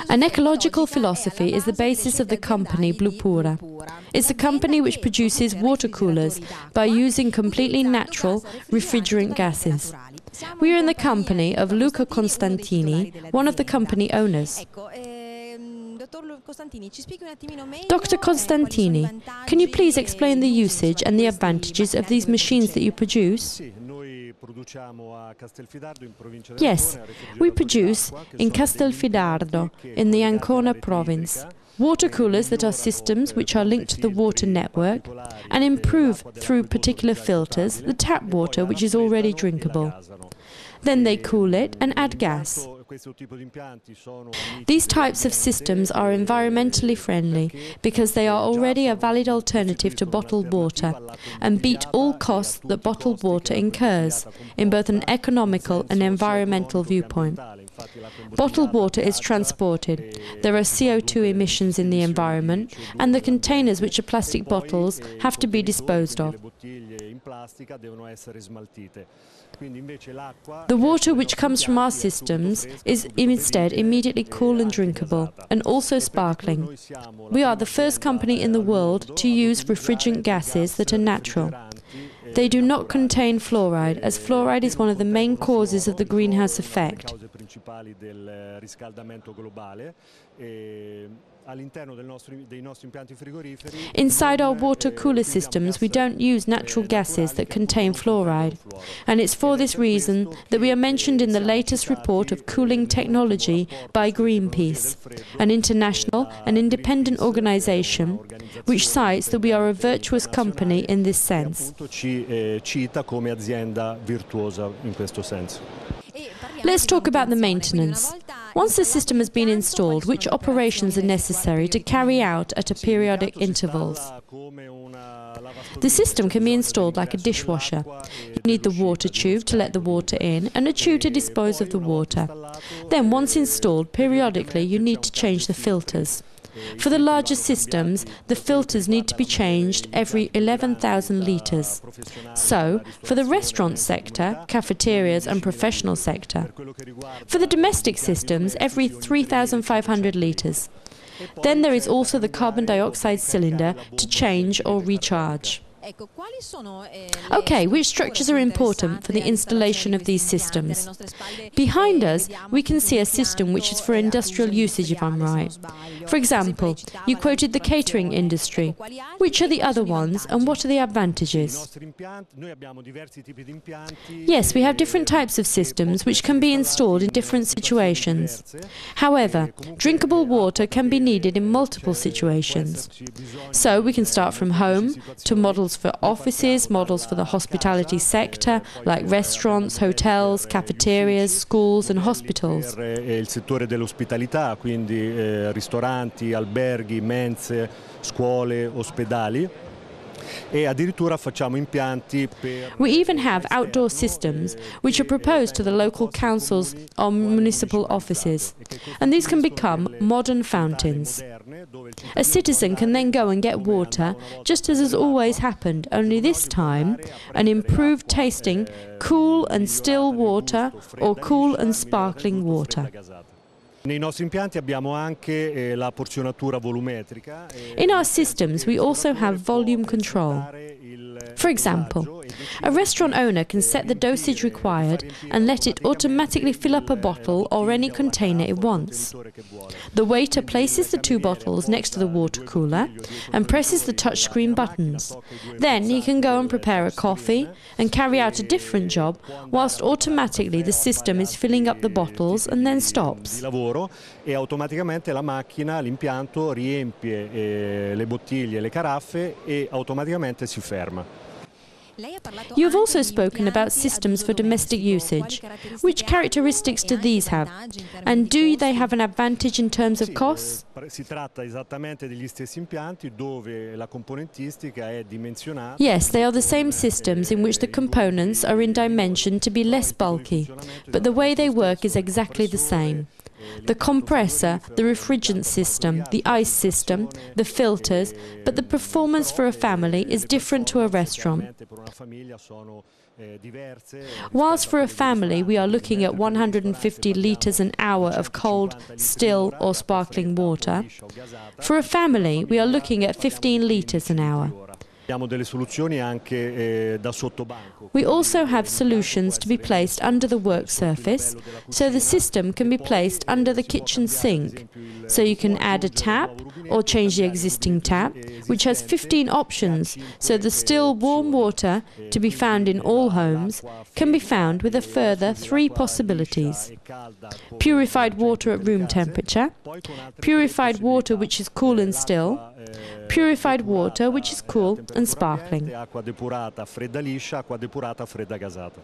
An ecological philosophy is the basis of the company Blupura. It's a company which produces water coolers by using completely natural refrigerant gases. We are in the company of Luca Constantini, one of the company owners. Dr. Costantini, can you please explain the usage and the advantages of these machines that you produce? Yes, we produce in Castelfidardo, in the Ancona province, water coolers that are systems which are linked to the water network and improve through particular filters the tap water which is already drinkable. Then they cool it and add gas. These types of systems are environmentally friendly because they are already a valid alternative to bottled water and beat all costs that bottled water incurs in both an economical and environmental viewpoint. Bottled water is transported, there are CO2 emissions in the environment, and the containers which are plastic bottles have to be disposed of. The water which comes from our systems is instead immediately cool and drinkable, and also sparkling. We are the first company in the world to use refrigerant gases that are natural. They do not contain fluoride, as fluoride is one of the main causes of the greenhouse effect. Inside our water cooler systems, we don't use natural gases that contain fluoride, and it's for this reason that we are mentioned in the latest report of cooling technology by Greenpeace, an international and independent organization which cites that we are a virtuous company in this sense. Let's talk about the maintenance. Once the system has been installed, which operations are necessary to carry out at a periodic intervals? The system can be installed like a dishwasher. You need the water tube to let the water in and a tube to dispose of the water. Then, once installed, periodically you need to change the filters. For the larger systems, the filters need to be changed every 11,000 litres. So, for the restaurant sector, cafeterias and professional sector. For the domestic systems, every 3,500 litres. Then there is also the carbon dioxide cylinder to change or recharge. Okay, which structures are important for the installation of these systems? Behind us, we can see a system which is for industrial usage, if I'm right. For example, you quoted the catering industry. Which are the other ones and what are the advantages? Yes, we have different types of systems which can be installed in different situations. However, drinkable water can be needed in multiple situations. So we can start from home to models for offices, models for the hospitality sector, like restaurants, hotels, cafeterias, schools and hospitals. Il settore dell'ospitalità, quindi ristoranti, alberghi, mense, scuole, ospedali. We even have outdoor systems which are proposed to the local councils or municipal offices, and these can become modern fountains. A citizen can then go and get water, just as has always happened, only this time an improved tasting cool and still water or cool and sparkling water. In our systems, we also have volume control. For example, a restaurant owner can set the dosage required and let it automatically fill up a bottle or any container it wants. The waiter places the two bottles next to the water cooler and presses the touchscreen buttons. Then he can go and prepare a coffee and carry out a different job whilst automatically the system is filling up the bottles and then stops. E automaticamente la macchina, l'impianto riempie le bottiglie, le caraffe e automaticamente si ferma. You have also spoken about systems for domestic usage. Which characteristics do these have? And do they have an advantage in terms of costs? Yes, they are the same systems in which the components are in dimension to be less bulky, but the way they work is exactly the same. The compressor, the refrigerant system, the ice system, the filters, but the performance for a family is different to a restaurant. Whilst for a family we are looking at 150 litres an hour of cold, still or sparkling water, for a family we are looking at 15 litres an hour. We also have solutions to be placed under the work surface, so the system can be placed under the kitchen sink. So you can add a tap or change the existing tap, which has 15 options, so the still warm water, to be found in all homes, can be found with a further 3 possibilities. Purified water at room temperature, purified water which is cool and still, purified water which is cool and sparkling. Acqua depurata fredda liscia, acqua depurata fredda gasata.